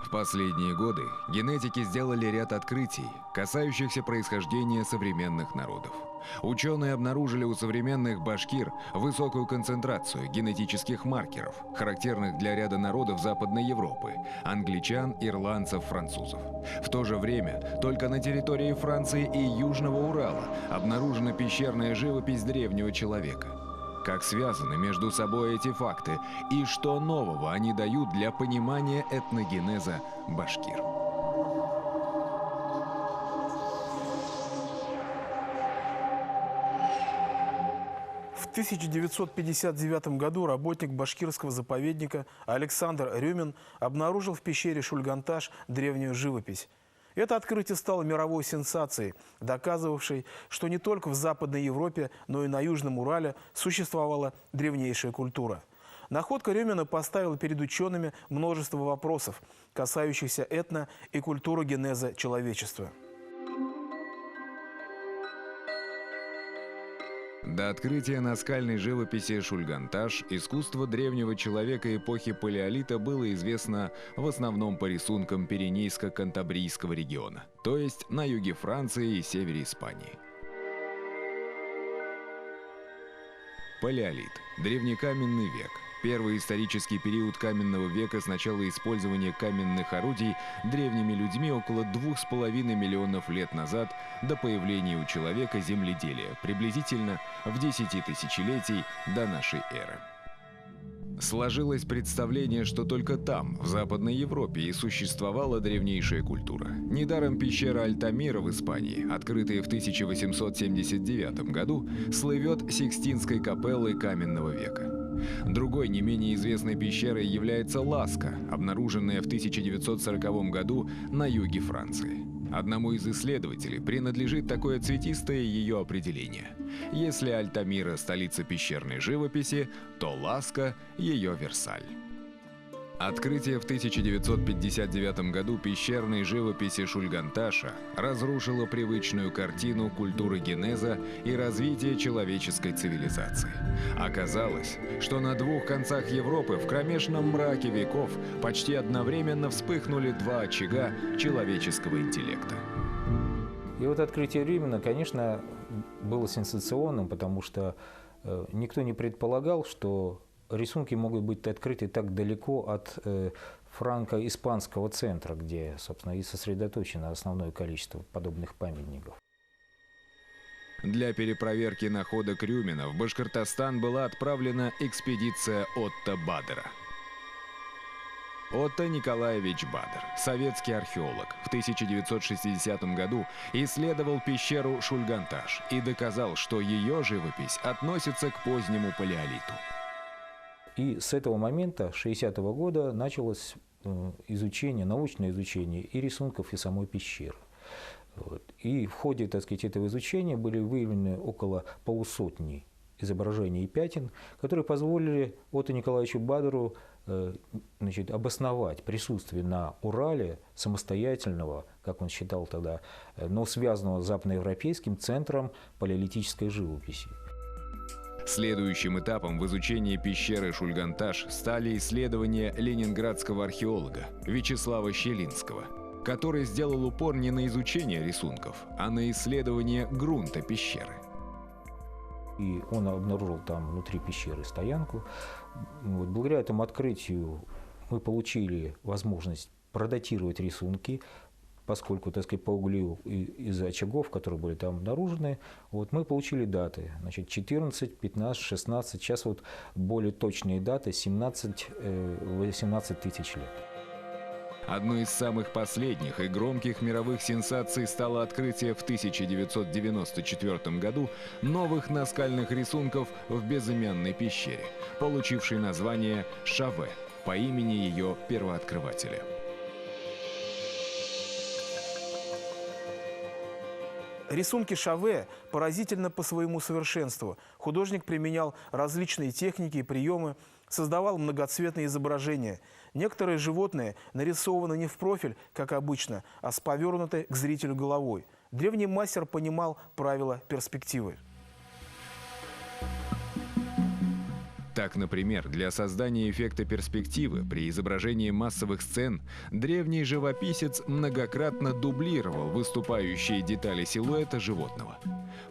В последние годы генетики сделали ряд открытий, касающихся происхождения современных народов. Ученые обнаружили у современных башкир высокую концентрацию генетических маркеров, характерных для ряда народов Западной Европы – англичан, ирландцев, французов. В то же время только на территории Франции и Южного Урала обнаружена пещерная живопись древнего человека. Как связаны между собой эти факты и что нового они дают для понимания этногенеза башкир? В 1959 году работник башкирского заповедника Александр Рюмин обнаружил в пещере Шульганташ древнюю живопись. Это открытие стало мировой сенсацией, доказывавшей, что не только в Западной Европе, но и на Южном Урале существовала древнейшая культура. Находка Рюмина поставила перед учеными множество вопросов, касающихся этно- и культурогенеза человечества. До открытия наскальной живописи Шульганташ искусство древнего человека эпохи Палеолита было известно в основном по рисункам Пиренейско-Кантабрийского региона, то есть на юге Франции и севере Испании. Палеолит – древнекаменный век. Первый исторический период каменного века с начала использования каменных орудий древними людьми около 2,5 миллионов лет назад до появления у человека земледелия, приблизительно в 10 тысячелетий до нашей эры. Сложилось представление, что только там, в Западной Европе, и существовала древнейшая культура. Недаром пещера Альтамира в Испании, открытая в 1879 году, слывет Сикстинской капеллой каменного века. Другой не менее известной пещерой является Ласка, обнаруженная в 1940 году на юге Франции. Одному из исследователей принадлежит такое цветистое ее определение. Если Альтамира – столица пещерной живописи, то Ласка – ее Версаль. Открытие в 1959 году пещерной живописи Шульганташа разрушило привычную картину культуры генеза и развития человеческой цивилизации. Оказалось, что на двух концах Европы в кромешном мраке веков почти одновременно вспыхнули два очага человеческого интеллекта. И вот открытие Рюмина, конечно, было сенсационным, потому что никто не предполагал, что рисунки могут быть открыты так далеко от франко-испанского центра, где, собственно, и сосредоточено основное количество подобных памятников. Для перепроверки находок Рюмина в Башкортостан была отправлена экспедиция Отто Бадера. Отто Николаевич Бадер, советский археолог, в 1960 году исследовал пещеру Шульганташ и доказал, что ее живопись относится к позднему палеолиту. И с этого момента, 60-го года, началось изучение, научное изучение и рисунков, и самой пещеры. Вот. И в ходе, так сказать, этого изучения были выявлены около полусотни изображений и пятен, которые позволили Отто Николаевичу Бадеру обосновать присутствие на Урале самостоятельного, как он считал тогда, но связанного с западноевропейским центром палеолитической живописи. Следующим этапом в изучении пещеры Шульганташ стали исследования ленинградского археолога Вячеслава Щелинского, который сделал упор не на изучение рисунков, а на исследование грунта пещеры. И он обнаружил там внутри пещеры стоянку. Вот, благодаря этому открытию мы получили возможность продатировать рисунки, поскольку, так сказать, по углю из очагов, которые были там обнаружены, вот, мы получили даты. Значит, 14, 15, 16, сейчас вот более точные даты, 17-18 тысяч лет. Одной из самых последних и громких мировых сенсаций стало открытие в 1994 году новых наскальных рисунков в безымянной пещере, получившей название Шаве по имени ее первооткрывателя. Рисунки Шаве поразительны по своему совершенству. Художник применял различные техники и приемы, создавал многоцветные изображения. Некоторые животные нарисованы не в профиль, как обычно, а с повернутой к зрителю головой. Древний мастер понимал правила перспективы. Так, например, для создания эффекта перспективы при изображении массовых сцен древний живописец многократно дублировал выступающие детали силуэта животного.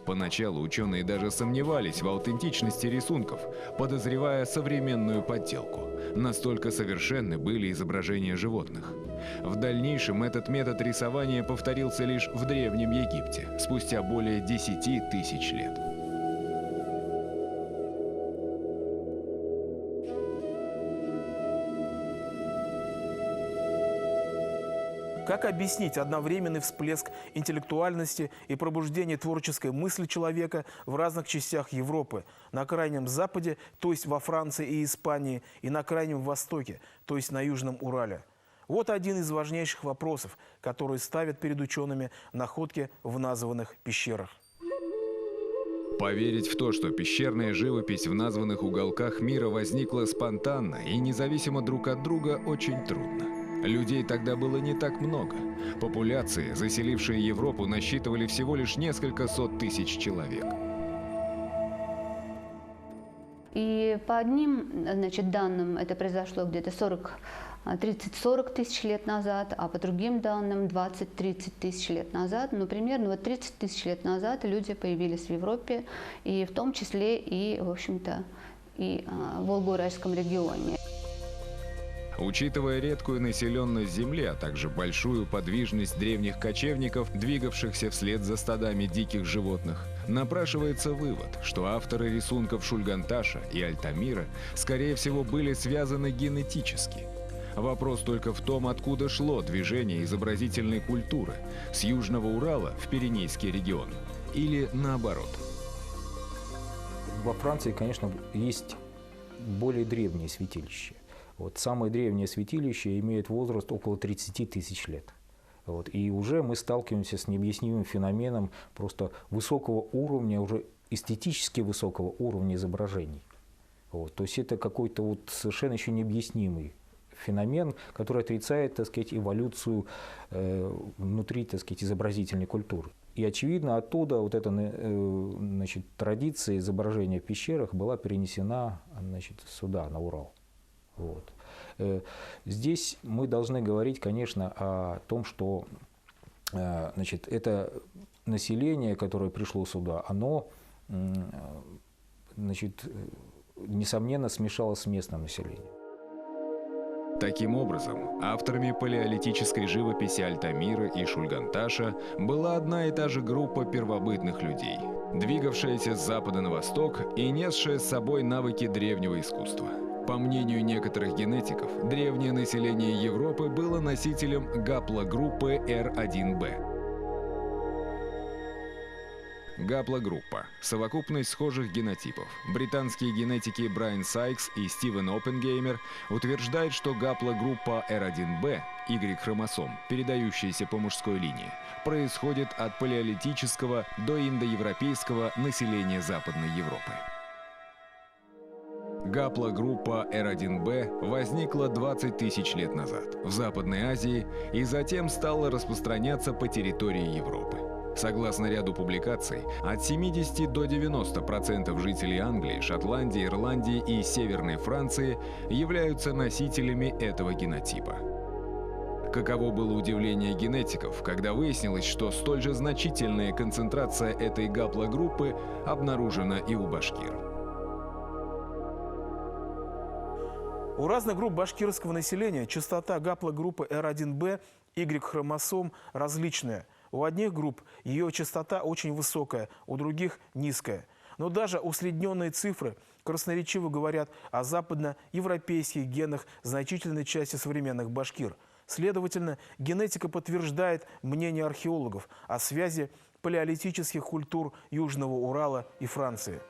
Поначалу ученые даже сомневались в аутентичности рисунков, подозревая современную подделку. Настолько совершенны были изображения животных. В дальнейшем этот метод рисования повторился лишь в Древнем Египте, спустя более 10 тысяч лет. Как объяснить одновременный всплеск интеллектуальности и пробуждение творческой мысли человека в разных частях Европы, на Крайнем Западе, то есть во Франции и Испании, и на Крайнем Востоке, то есть на Южном Урале? Вот один из важнейших вопросов, который ставят перед учеными находки в названных пещерах. Поверить в то, что пещерная живопись в названных уголках мира возникла спонтанно и независимо друг от друга, очень трудно. Людей тогда было не так много. Популяции, заселившие Европу, насчитывали всего лишь несколько сот тысяч человек. И по одним, данным это произошло где-то 30-40 тысяч лет назад, а по другим данным 20-30 тысяч лет назад. Ну, примерно 30 тысяч лет назад люди появились в Европе, и в том числе и, в общем-то, и в Волго-Уральском регионе. Учитывая редкую населенность Земли, а также большую подвижность древних кочевников, двигавшихся вслед за стадами диких животных, напрашивается вывод, что авторы рисунков Шульганташа и Альтамира, скорее всего, были связаны генетически. Вопрос только в том, откуда шло движение изобразительной культуры – с Южного Урала в Пиренейский регион или наоборот. Во Франции, конечно, есть более древние святилища. Вот самое древнее святилище имеет возраст около 30 тысяч лет. Вот. И уже мы сталкиваемся с необъяснимым феноменом просто высокого уровня, уже эстетически высокого уровня изображений. Вот. То есть это какой-то совершенно еще необъяснимый феномен, который отрицает, так сказать, эволюцию внутри, так сказать, изобразительной культуры. И, очевидно, оттуда эта традиция изображения в пещерах была перенесена сюда, на Урал. Вот. Здесь мы должны говорить, конечно, о том, что это население, которое пришло сюда, оно, несомненно, смешалось с местным населением. Таким образом, авторами палеолитической живописи Альтамира и Шульганташа была одна и та же группа первобытных людей, двигавшаяся с запада на восток и несшая с собой навыки древнего искусства. По мнению некоторых генетиков, древнее население Европы было носителем гаплогруппы R1b. Гаплогруппа – совокупность схожих генотипов. Британские генетики Брайан Сайкс и Стивен Оппенгеймер утверждают, что гаплогруппа R1b, Y-хромосом, передающаяся по мужской линии, происходит от палеолитического до индоевропейского населения Западной Европы. Гаплогруппа R1b возникла 20 тысяч лет назад в Западной Азии и затем стала распространяться по территории Европы. Согласно ряду публикаций, от 70 до 90% жителей Англии, Шотландии, Ирландии и Северной Франции являются носителями этого генотипа. Каково было удивление генетиков, когда выяснилось, что столь же значительная концентрация этой гаплогруппы обнаружена и у башкир. У разных групп башкирского населения частота гаплогруппы R1b, Y-хромосом различная. У одних групп ее частота очень высокая, у других низкая. Но даже усредненные цифры красноречиво говорят о западноевропейских генах значительной части современных башкир. Следовательно, генетика подтверждает мнение археологов о связи палеолитических культур Южного Урала и Франции.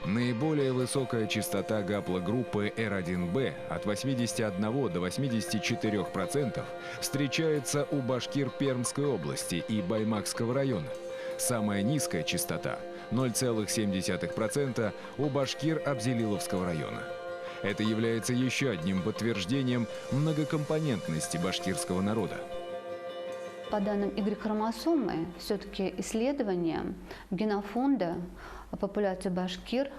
Наиболее высокая частота гаплогруппы R1b от 81 до 84% встречается у башкир Пермской области и Баймакского района. Самая низкая частота – 0,7% у башкир Абзелиловского района. Это является еще одним подтверждением многокомпонентности башкирского народа. По данным Y-хромосомы, все-таки исследования генофонда популяции башкир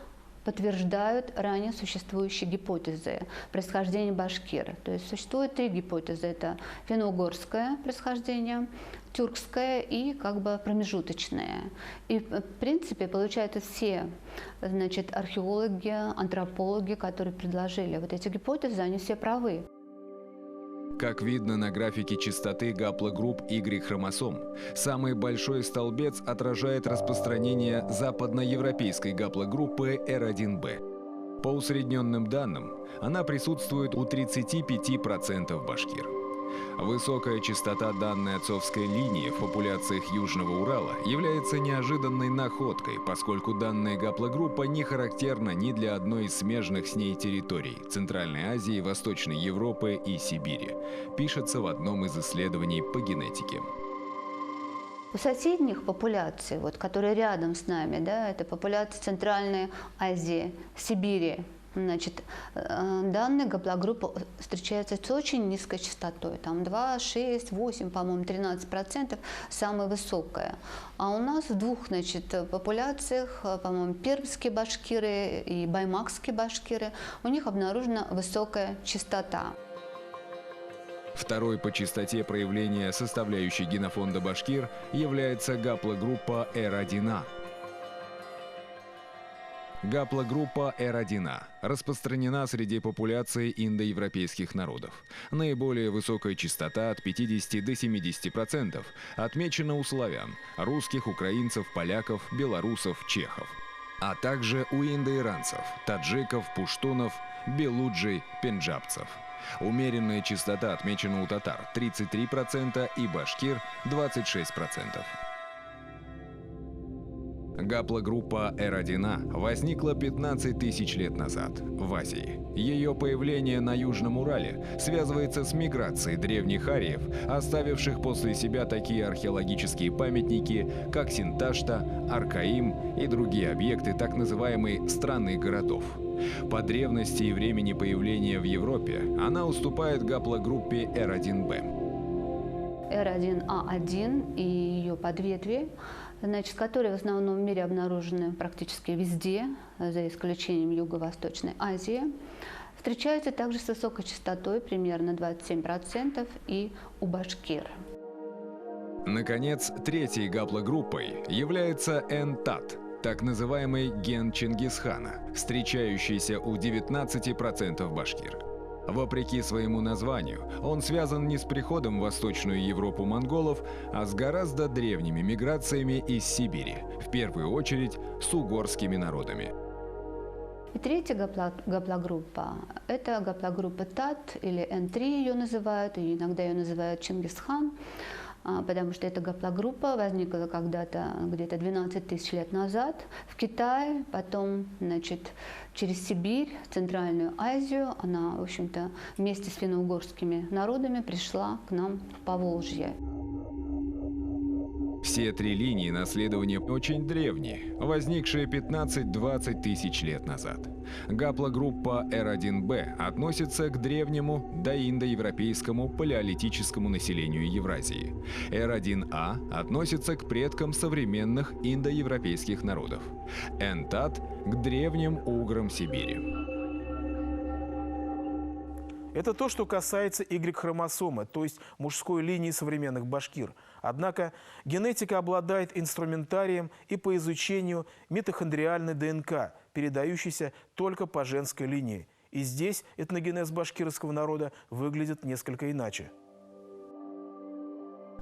подтверждают ранее существующие гипотезы происхождения башкир. То есть существует три гипотезы. Это финно-угорское происхождение, тюркское и как бы промежуточное. И в принципе, получается, все, значит, археологи, антропологи, которые предложили вот эти гипотезы, они все правы. Как видно на графике частоты гаплогрупп Y-хромосом, самый большой столбец отражает распространение западноевропейской гаплогруппы R1b. По усредненным данным, она присутствует у 35% башкир. Высокая частота данной отцовской линии в популяциях Южного Урала является неожиданной находкой, поскольку данная гаплогруппа не характерна ни для одной из смежных с ней территорий – Центральной Азии, Восточной Европы и Сибири, пишется в одном из исследований по генетике. У соседних популяций, вот, которые рядом с нами, да, это популяции Центральной Азии, Сибири, значит, данная гаплогруппа встречается с очень низкой частотой, там 2, 6, 8, по-моему, 13% самая высокая. А у нас в двух, значит, популяциях, по-моему, пермские башкиры и баймакские башкиры, у них обнаружена высокая частота. Второй по частоте проявления составляющей генофонда башкир является гаплогруппа R1a. Гаплогруппа R1a распространена среди популяции индоевропейских народов. Наиболее высокая частота от 50 до 70% отмечена у славян, русских, украинцев, поляков, белорусов, чехов, а также у индоиранцев, таджиков, пуштунов, белуджей, пенджабцев. Умеренная частота отмечена у татар 33% и башкир 26%. Гаплогруппа R1a возникла 15 тысяч лет назад в Азии. Ее появление на Южном Урале связывается с миграцией древних ариев, оставивших после себя такие археологические памятники, как Синташта, Аркаим и другие объекты так называемой «страны городов». По древности и времени появления в Европе она уступает гаплогруппе R1b. R1A1 и ее подветви, значит, которые в основном в мире обнаружены практически везде, за исключением Юго-Восточной Азии, встречаются также с высокой частотой, примерно 27%, и у башкир. Наконец, третьей гаплогруппой является НТАТ, так называемый ген Чингисхана, встречающийся у 19% башкир. Вопреки своему названию, он связан не с приходом в Восточную Европу монголов, а с гораздо древними миграциями из Сибири, в первую очередь с угорскими народами. И третья гаплогруппа – это гаплогруппа ТАТ, или N3 ее называют, и иногда ее называют Чингисхан, потому что эта гаплогруппа возникла когда-то, где-то 12 тысяч лет назад в Китае, потом, значит, через Сибирь, Центральную Азию, она, в общем-то, вместе с финно-угорскими народами пришла к нам в Поволжье. Все три линии наследования очень древние, возникшие 15-20 тысяч лет назад. Гаплогруппа R1b относится к древнему доиндоевропейскому палеолитическому населению Евразии. R1a относится к предкам современных индоевропейских народов. НТАТ – к древним уграм Сибири. Это то, что касается Y-хромосомы, то есть мужской линии современных башкир. Однако генетика обладает инструментарием и по изучению митохондриальной ДНК, передающейся только по женской линии. И здесь этногенез башкирского народа выглядит несколько иначе.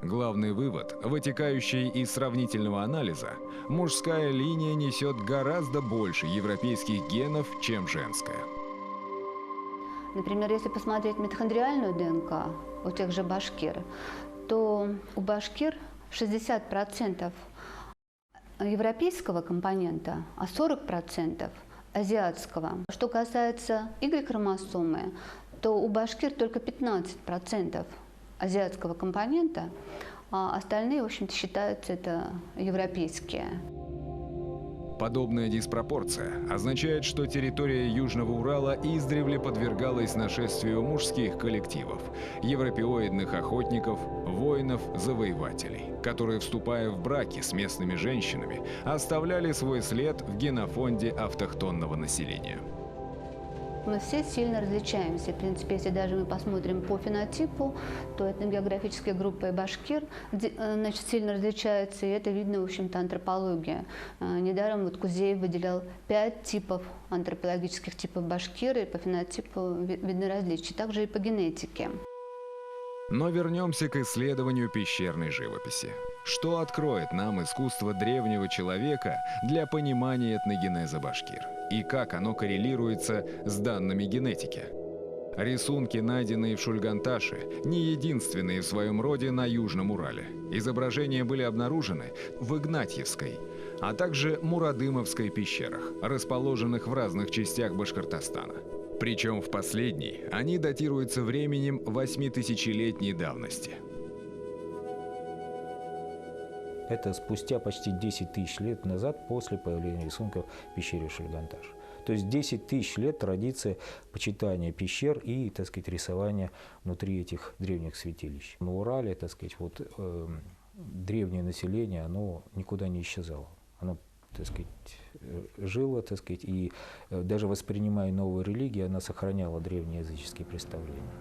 Главный вывод, вытекающий из сравнительного анализа, мужская линия несет гораздо больше европейских генов, чем женская. Например, если посмотреть митохондриальную ДНК у тех же башкир, то у башкир 60% европейского компонента, а 40% азиатского. Что касается Y-хромосомы, то у башкир только 15% азиатского компонента, а остальные, в общем-то, считаются это европейские. Подобная диспропорция означает, что территория Южного Урала издревле подвергалась нашествию мужских коллективов, европеоидных охотников, воинов-завоевателей, которые, вступая в браки с местными женщинами, оставляли свой след в генофонде автохтонного населения. Мы все сильно различаемся. В принципе, если даже мы посмотрим по фенотипу, то этногеографическая группа башкир значит, сильно различается, и это видно, в общем-то, антропология. Недаром вот Кузеев выделял 5 типов антропологических типов башкир, и по фенотипу видны различия, также и по генетике. Но вернемся к исследованию пещерной живописи. Что откроет нам искусство древнего человека для понимания этногенеза башкир? И как оно коррелируется с данными генетики? Рисунки, найденные в Шульганташе, не единственные в своем роде на Южном Урале. Изображения были обнаружены в Игнатьевской, а также Мурадымовской пещерах, расположенных в разных частях Башкортостана. Причем в последней они датируются временем 8000-летней давности. Это спустя почти 10 тысяч лет назад после появления рисунков в пещере Шульганташ. То есть 10 тысяч лет традиция почитания пещер и, так сказать, рисования внутри этих древних святилищ. На Урале, так сказать, вот, древнее население, оно никуда не исчезало. Оно, так сказать, жило, так сказать, и даже воспринимая новые религии, она сохраняла древние языческие представления.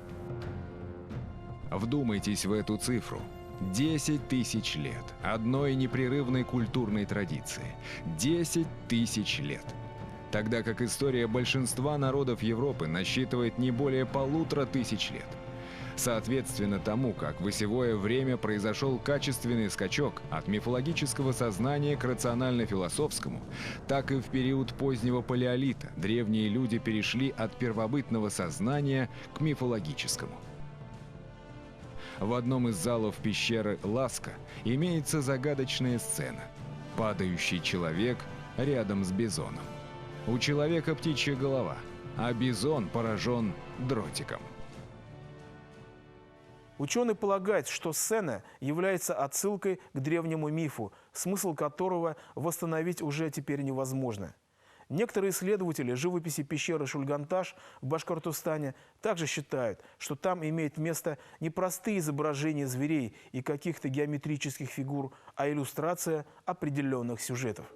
Вдумайтесь в эту цифру. 10 тысяч лет одной непрерывной культурной традиции. 10 тысяч лет. Тогда как история большинства народов Европы насчитывает не более 1500 лет. Соответственно тому, как в осевое время произошел качественный скачок от мифологического сознания к рационально-философскому, так и в период позднего палеолита древние люди перешли от первобытного сознания к мифологическому. В одном из залов пещеры Ласка имеется загадочная сцена. Падающий человек рядом с бизоном. У человека птичья голова, а бизон поражен дротиком. Ученый полагает, что сцена является отсылкой к древнему мифу, смысл которого восстановить уже теперь невозможно. Некоторые исследователи живописи пещеры Шульганташ в Башкортостане также считают, что там имеют место не простые изображения зверей и каких-то геометрических фигур, а иллюстрация определенных сюжетов.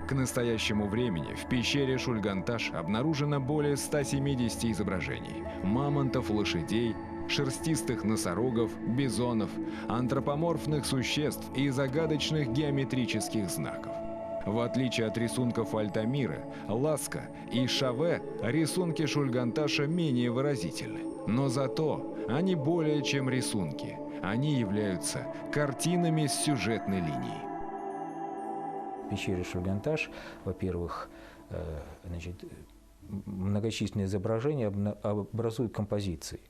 К настоящему времени в пещере Шульганташ обнаружено более 170 изображений – мамонтов, лошадей, шерстистых носорогов, бизонов, антропоморфных существ и загадочных геометрических знаков. В отличие от рисунков Альтамира, Ласка и Шаве, рисунки Шульганташа менее выразительны. Но зато они более чем рисунки. Они являются картинами с сюжетной линией. В пещере Шульганташ, во-первых, значит, многочисленные изображения образуют композиции.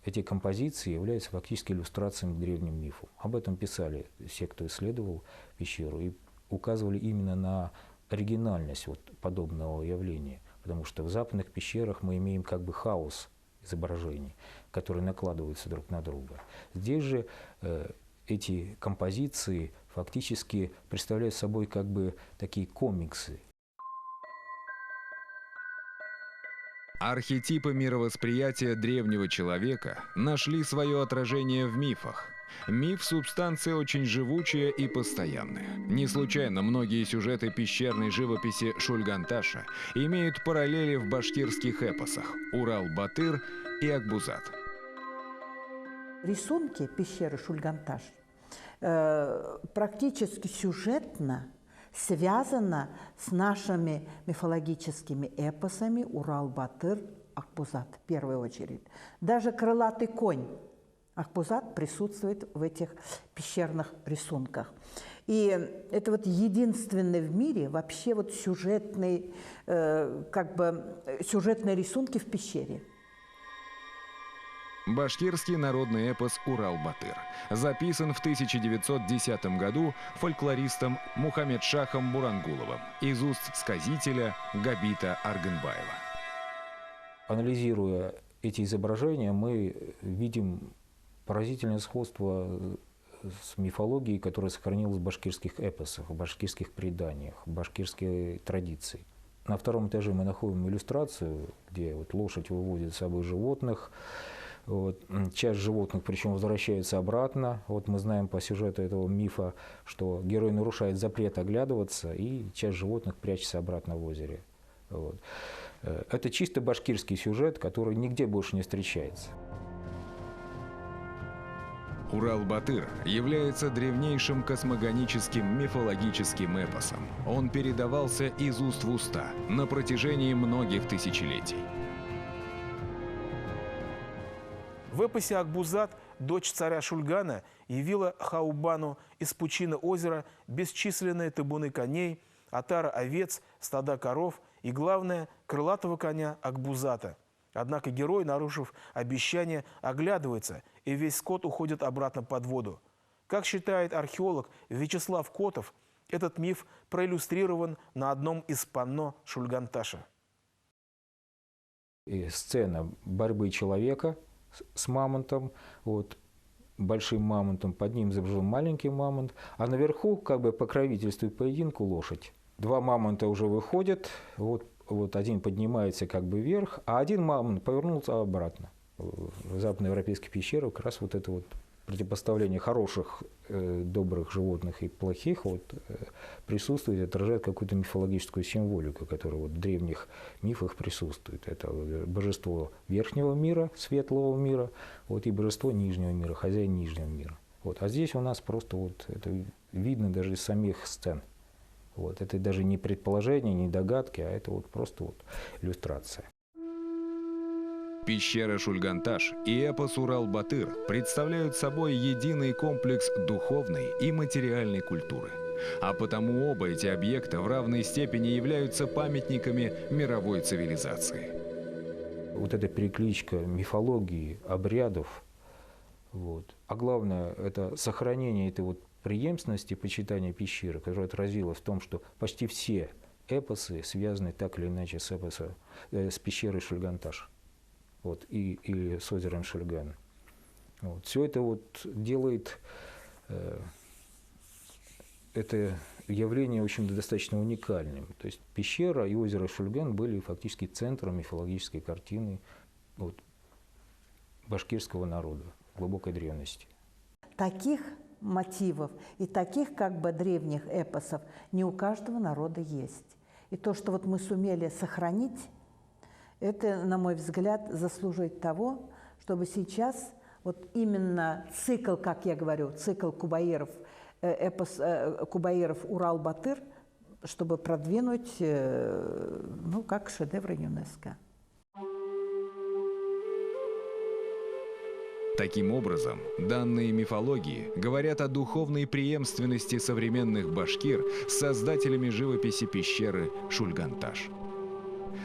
Эти композиции являются фактически иллюстрациями к древним мифам. Об этом писали все, кто исследовал пещеру, и указывали именно на оригинальность вот подобного явления, потому что в западных пещерах мы имеем как бы хаос изображений, которые накладываются друг на друга. Здесь же эти композиции фактически представляют собой как бы такие комиксы. Архетипы мировосприятия древнего человека нашли свое отражение в мифах. Миф – субстанция очень живучая и постоянная. Не случайно многие сюжеты пещерной живописи Шульганташа имеют параллели в башкирских эпосах «Урал-Батыр» и «Акбузат». Рисунки пещеры Шульганташ практически сюжетно связаны с нашими мифологическими эпосами «Урал-Батыр», «Акбузат» в первую очередь. Даже крылатый конь Акбузат присутствует в этих пещерных рисунках. И это вот единственный в мире вообще вот сюжетные рисунки в пещере. Башкирский народный эпос «Урал-Батыр» записан в 1910 году фольклористом Мухаммедшахом Бурангуловым из уст сказителя Габита Аргынбаева. Анализируя эти изображения, мы видим поразительное сходство с мифологией, которая сохранилась в башкирских эпосах, в башкирских преданиях, в башкирской традиции. На втором этаже мы находим иллюстрацию, где вот лошадь выводит с собой животных. Вот. Часть животных, причем, возвращается обратно. Вот мы знаем по сюжету этого мифа, что герой нарушает запрет оглядываться, и часть животных прячется обратно в озере. Вот. Это чисто башкирский сюжет, который нигде больше не встречается. Урал-Батыр является древнейшим космогоническим мифологическим эпосом. Он передавался из уст в уста на протяжении многих тысячелетий. В эпосе Акбузат дочь царя Шульгана явила Хаубану из пучины озера бесчисленные табуны коней, отара овец, стада коров и, главное, крылатого коня Акбузата. Однако герой, нарушив обещание, оглядывается, и весь скот уходит обратно под воду. Как считает археолог Вячеслав Котов, этот миф проиллюстрирован на одном из панно Шульганташа. И сцена борьбы человека с мамонтом, вот, большим мамонтом, под ним изображен маленький мамонт, а наверху, как бы покровительствует поединку, лошадь. Два мамонта уже выходят, вот один поднимается как бы вверх, а один мамонт повернулся обратно. В западноевропейских пещерах как раз вот это вот противопоставление хороших, добрых животных и плохих присутствует, отражает какую-то мифологическую символику, которая в древних мифах присутствует. Это божество верхнего мира, светлого мира, и божество нижнего мира, хозяин нижнего мира. А здесь у нас просто это видно даже из самих сцен. Это даже не предположение, не догадки, а это просто иллюстрация. Пещера Шульганташ и эпос Урал-Батыр представляют собой единый комплекс духовной и материальной культуры. А потому оба эти объекта в равной степени являются памятниками мировой цивилизации. Эта перекличка мифологии, обрядов, а главное, это сохранение этой преемственности почитания пещеры, которая отразилась в том, что почти все эпосы связаны так или иначе с пещерой Шульганташ. И с озером Шульган. Все это делает это явление, в общем-то, достаточно уникальным. То есть пещера и озеро Шульган были фактически центром мифологической картины башкирского народа глубокой древности. Таких мотивов и таких древних эпосов не у каждого народа есть. И то, что мы сумели сохранить, это, на мой взгляд, заслуживает того, чтобы сейчас именно цикл, как я говорю, цикл Кубаиров, эпос Кубаиров Урал-Батыр, чтобы продвинуть, как шедевр ЮНЕСКО. Таким образом, данные мифологии говорят о духовной преемственности современных башкир с создателями живописи пещеры Шульганташ.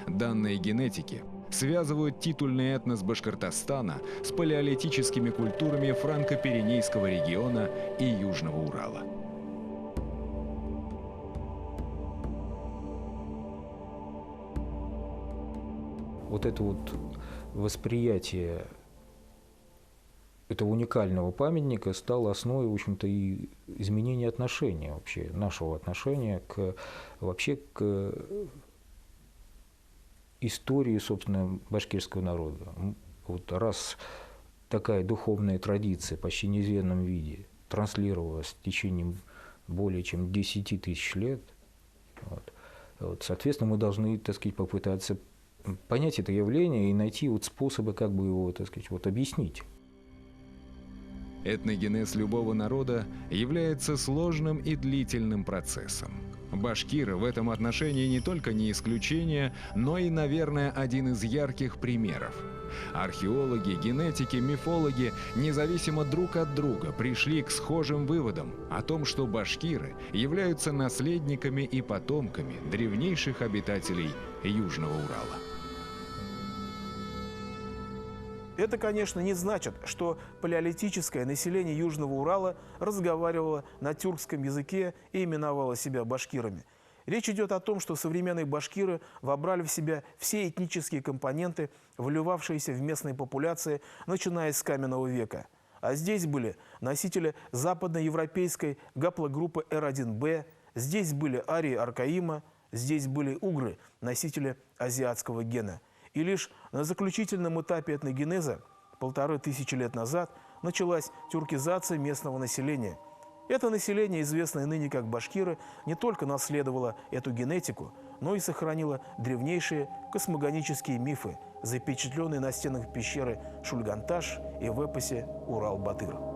Данные генетики связывают титульный этнос Башкортостана с палеолитическими культурами франко-пиренейского региона и Южного Урала. Это восприятие этого уникального памятника стало основой, в общем-то, и изменения отношения вообще, нашего отношения к истории, собственно, башкирского народа. Раз такая духовная традиция почти в неизменном виде транслировалась в течение более чем 10 тысяч лет, соответственно, мы должны, попытаться понять это явление и найти способы, как бы его, объяснить. Этногенез любого народа является сложным и длительным процессом. Башкиры в этом отношении не только не исключение, но и, наверное, один из ярких примеров. Археологи, генетики, мифологи независимо друг от друга пришли к схожим выводам о том, что башкиры являются наследниками и потомками древнейших обитателей Южного Урала. Это, конечно, не значит, что палеолитическое население Южного Урала разговаривало на тюркском языке и именовало себя башкирами. Речь идет о том, что современные башкиры вобрали в себя все этнические компоненты, вливавшиеся в местные популяции, начиная с каменного века. А здесь были носители западноевропейской гаплогруппы R1b, здесь были арии Аркаима, здесь были угры, носители азиатского гена. И лишь на заключительном этапе этногенеза, 1500 лет назад, началась тюркизация местного населения. Это население, известное ныне как башкиры, не только наследовало эту генетику, но и сохранило древнейшие космогонические мифы, запечатленные на стенах пещеры Шульганташ и в эпосе Урал-Батыр.